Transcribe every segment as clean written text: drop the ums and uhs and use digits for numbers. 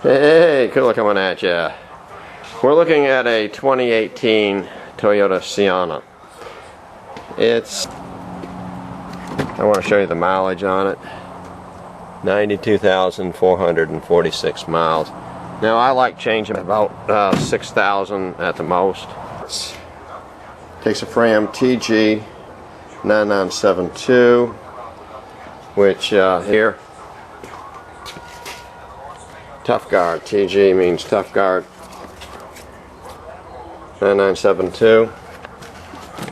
Hey, cool coming at ya. We're looking at a 2018 Toyota Sienna. I want to show you the mileage on it. 92,446 miles. Now I like changing about 6,000 at the most. Takes a Fram TG 9972, which here, Tough Guard. TG means Tough Guard 9972,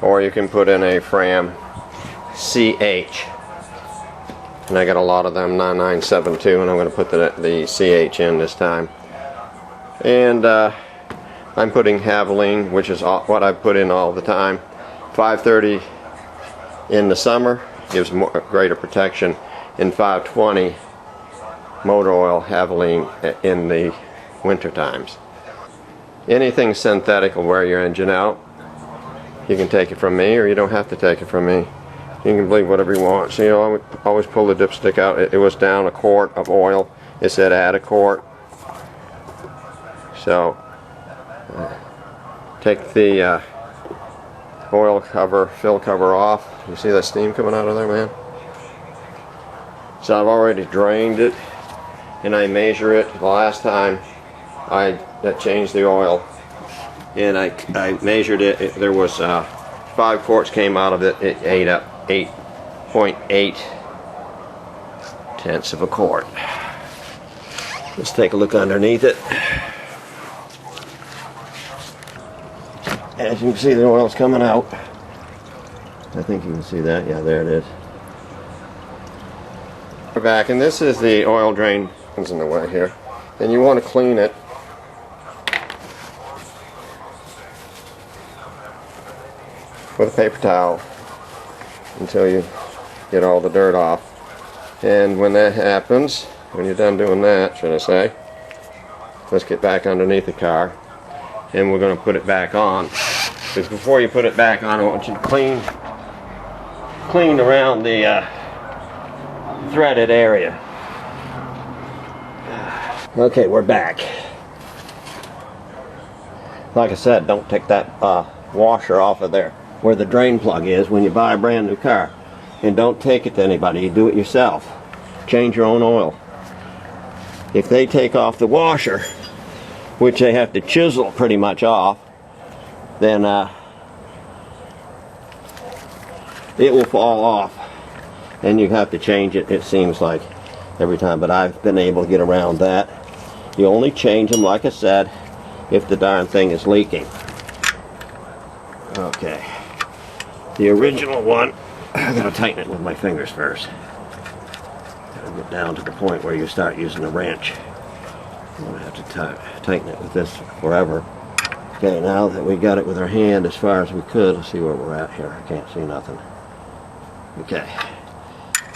or you can put in a Fram CH, and I got a lot of them 9972, and I'm going to put the CH in this time. And I'm putting Havoline, which is what I put in all the time. 530 in the summer gives greater protection, and 520 motor oil Havoline in the winter times. Anything synthetic will wear your engine out. You can take it from me, or you don't have to take it from me. You can bleed whatever you want. So, you know, I would always pull the dipstick out. It was down a quart of oil. It said add a quart. So take the oil cover, fill cover off. You see that steam coming out of there, man? So I've already drained it, and I measure it. The last time I changed the oil, and I measured it, there was 5 quarts came out of it. It ate up 8.8 tenths of a quart. Let's take a look underneath it. As you can see, the oil's coming out. I think you can see that. Yeah, there it is. We're back, and this is the oil drain. It's in the way here, and you want to clean it. With a paper towel until you get all the dirt off. And when that happens, when you're done doing that, should I say, let's get back underneath the car, and we're going to put it back on. Because before you put it back on, I want you to clean around the threaded area. Okay, we're back. Like I said, don't take that washer off of there where the drain plug is when you buy a brand new car. And don't take it to anybody. You do it yourself. Change your own oil. If they take off the washer, which they have to chisel pretty much off, then it will fall off, and you have to change it, it seems like, every time. But I've been able to get around that. You only change them, like I said, if the darn thing is leaking. Okay. The original one, I'm going to tighten it with my fingers first. Gotta get down to the point where you start using a wrench. I'm going to have to tighten it with this forever. Okay, now that we got it with our hand as far as we could, let's see where we're at here. I can't see nothing. Okay.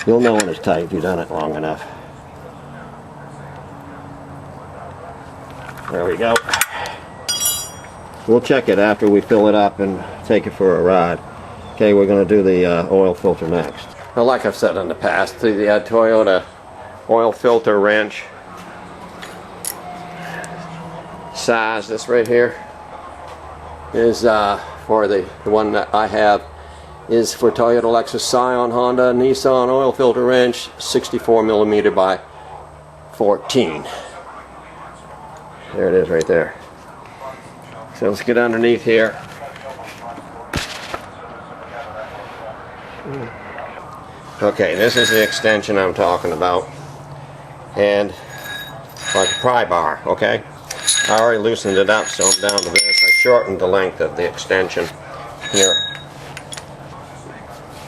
You'll know when it's tight if you've done it long enough. There we go. We'll check it after we fill it up and take it for a ride. Okay, we're going to do the oil filter next. Well, like I've said in the past, the Toyota oil filter wrench size, this right here, is for the one that I have, is for Toyota, Lexus, Scion, Honda, Nissan oil filter wrench, 64 millimeter by 14. There it is right there. So let's get underneath here. Okay, this is the extension I'm talking about, and like a pry bar. Okay, I already loosened it up, so I'm down to this. I shortened the length of the extension here,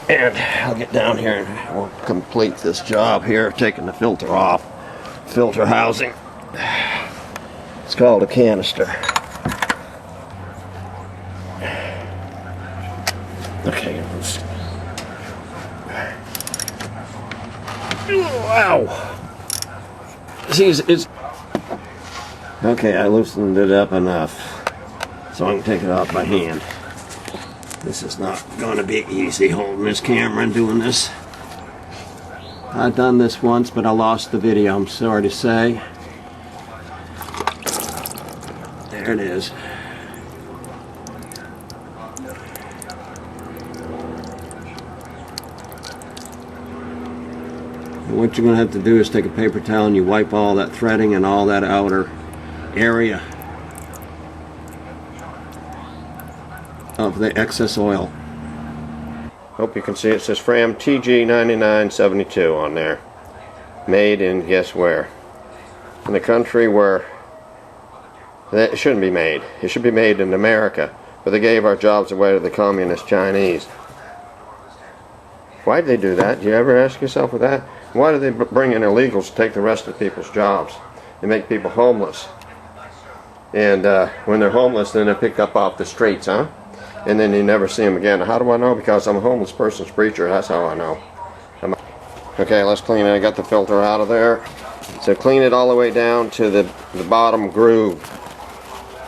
and I'll get down here and we'll complete this job here, taking the filter off. Filter housing. It's called a canister. Okay, let's. Wow. See, it's okay. I loosened it up enough so I can take it off by hand. This is not going to be easy holding this camera and doing this. I've done this once, but I lost the video, I'm sorry to say. There it is. And what you're going to have to do is take a paper towel and you wipe all that threading and all that outer area of the excess oil. Hope you can see it says Fram TG9972 on there. Made in guess where? In the country where it shouldn't be made. It should be made in America, but they gave our jobs away to the communist Chinese. Why did they do that? Do you ever ask yourself with that? Why do they bring in illegals to take the rest of people's jobs and make people homeless? And when they're homeless, then they're picked up off the streets, huh? And then you never see them again. How do I know? Because I'm a homeless person's preacher. That's how I know. Okay, let's clean it. I got the filter out of there. So clean it all the way down to the bottom groove.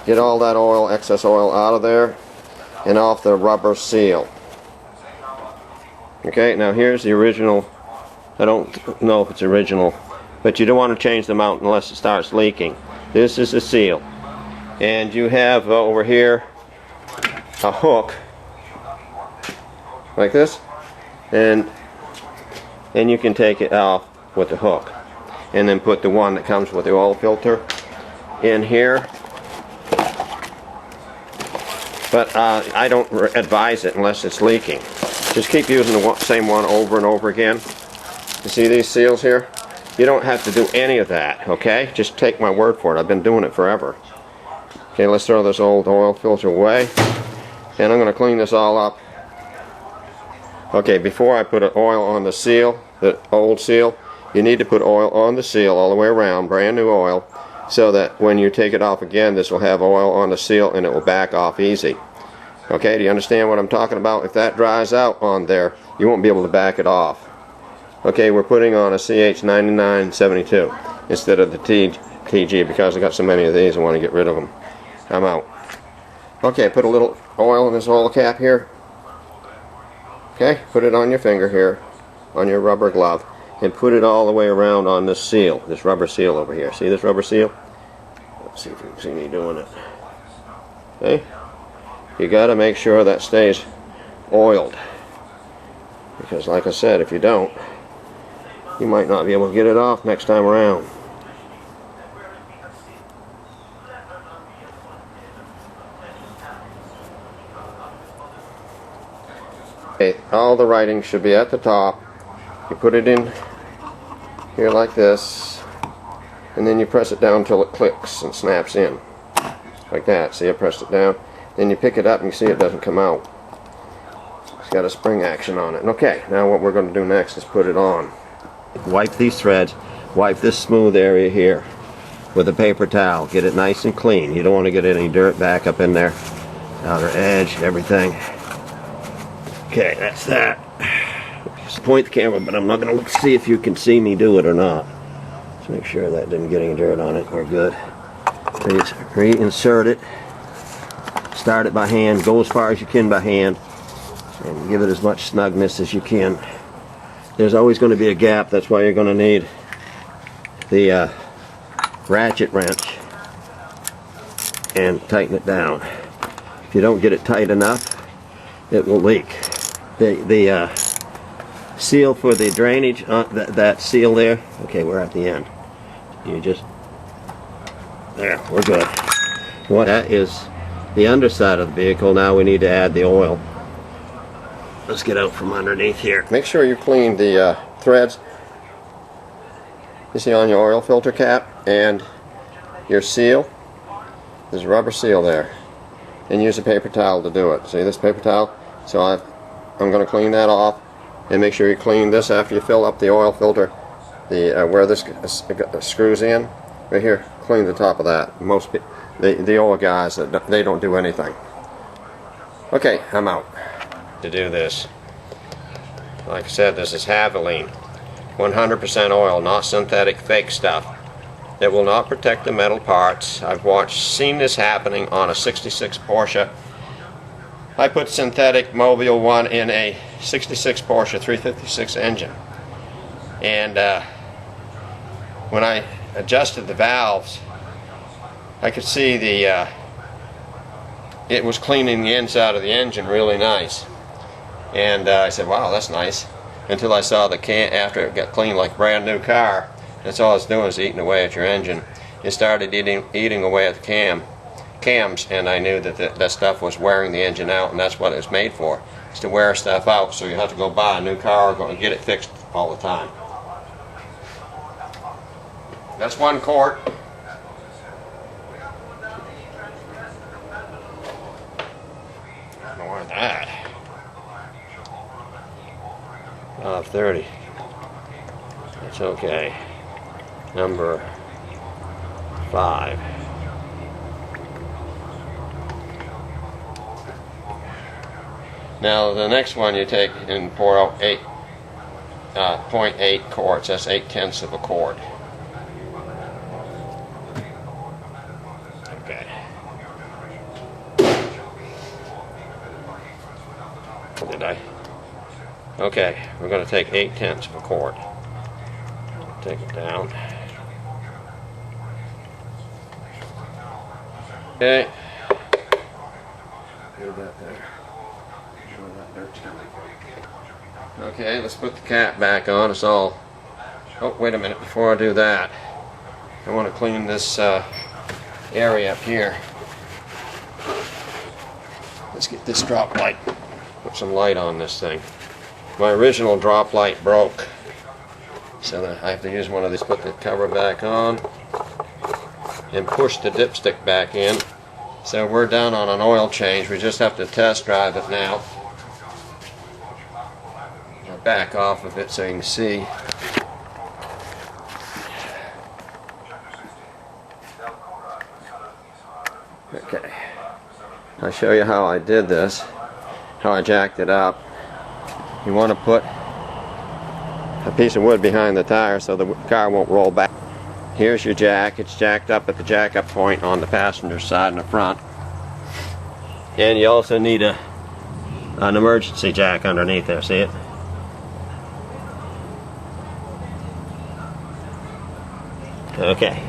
Get all that oil, excess oil out of there and off the rubber seal. Okay, now here's the original. I don't know if it's original, but you don't want to change the mount unless it starts leaking. This is the seal. And you have over here a hook like this, and you can take it off with the hook and then put the one that comes with the oil filter in here. But I don't advise it unless it's leaking. Just keep using the same one over and over again. You see these seals here? You don't have to do any of that, okay? Just take my word for it. I've been doing it forever. Okay, let's throw this old oil filter away. And I'm going to clean this all up. Okay, before I put oil on the seal, the old seal, you need to put oil on the seal all the way around, brand new oil, so that when you take it off again, this will have oil on the seal and it will back off easy. Okay, do you understand what I'm talking about? If that dries out on there, you won't be able to back it off. Okay, we're putting on a CH9972 instead of the TG because I got so many of these I want to get rid of them. I'm out. Okay, put a little oil in this oil cap here. Okay, put it on your finger here, on your rubber glove, and put it all the way around on this seal, this rubber seal over here. See this rubber seal? Let's see if you can see me doing it. Okay, you got to make sure that stays oiled, because like I said, if you don't, you might not be able to get it off next time around. Okay, all the writing should be at the top. You put it in here like this, and then you press it down until it clicks and snaps in. Like that. See, I pressed it down. Then you pick it up and you see it doesn't come out. It's got a spring action on it. Okay, now what we're going to do next is put it on. Wipe these threads. Wipe this smooth area here with a paper towel. Get it nice and clean. You don't want to get any dirt back up in there. Outer edge, everything. Okay, that's that. Just point the camera, but I'm not going to look to see if you can see me do it or not. Just make sure that didn't get any dirt on it. We're good. Reinsert it. Start it by hand. Go as far as you can by hand. And give it as much snugness as you can. There's always going to be a gap. That's why you're going to need the ratchet wrench and tighten it down. If you don't get it tight enough, it will leak. The seal for the drainage, that seal there, okay, we're at the end. You just, there, we're good. What that is the underside of the vehicle. Now we need to add the oil. Let's get out from underneath here. Make sure you clean the threads you see on your oil filter cap and your seal. There's a rubber seal there. And use a paper towel to do it. See this paper towel? So I'm going to clean that off, and make sure you clean this after you fill up the oil filter. The where this screws in, right here. Clean the top of that. Most the oil guys, they don't do anything. Okay, I'm out. To do this, like I said, this is Havoline, 100% oil, not synthetic fake stuff. It will not protect the metal parts. I've seen this happening on a 66 Porsche. I put synthetic Mobile 1 in a 66 Porsche 356 engine. And when I adjusted the valves, I could see the it was cleaning the inside of the engine really nice. And I said, wow, that's nice. Until I saw the can, after it got cleaned like a brand new car, that's all it's doing is eating away at your engine. It started eating away at the cams, and I knew that that stuff was wearing the engine out, and that's what it was made for. It's to wear stuff out, so you have to go buy a new car or go and get it fixed all the time. That's 1 quart. I don't know where that. 30. That's okay. Number 5. Now the next one you take and pour out 0.8 quarts. That's 0.8 of a quart. Okay. Did I? Okay, we're going to take 0.8 of a quart. Take it down. Okay. Leave that there. Okay, let's put the cap back on. It's all... Oh, wait a minute. Before I do that, I want to clean this area up here. Let's get this drop light. Put some light on this thing. My original drop light broke, so I have to use one of these. Put the cover back on and push the dipstick back in. So we're done on an oil change. We just have to test drive it now. I'll back off of it so you can see. Okay, I'll show you how I did this, how I jacked it up. You want to put a piece of wood behind the tire so the car won't roll back. Here's your jack. It's jacked up at the jack-up point on the passenger side and the front. And you also need an emergency jack underneath there. See it? Okay.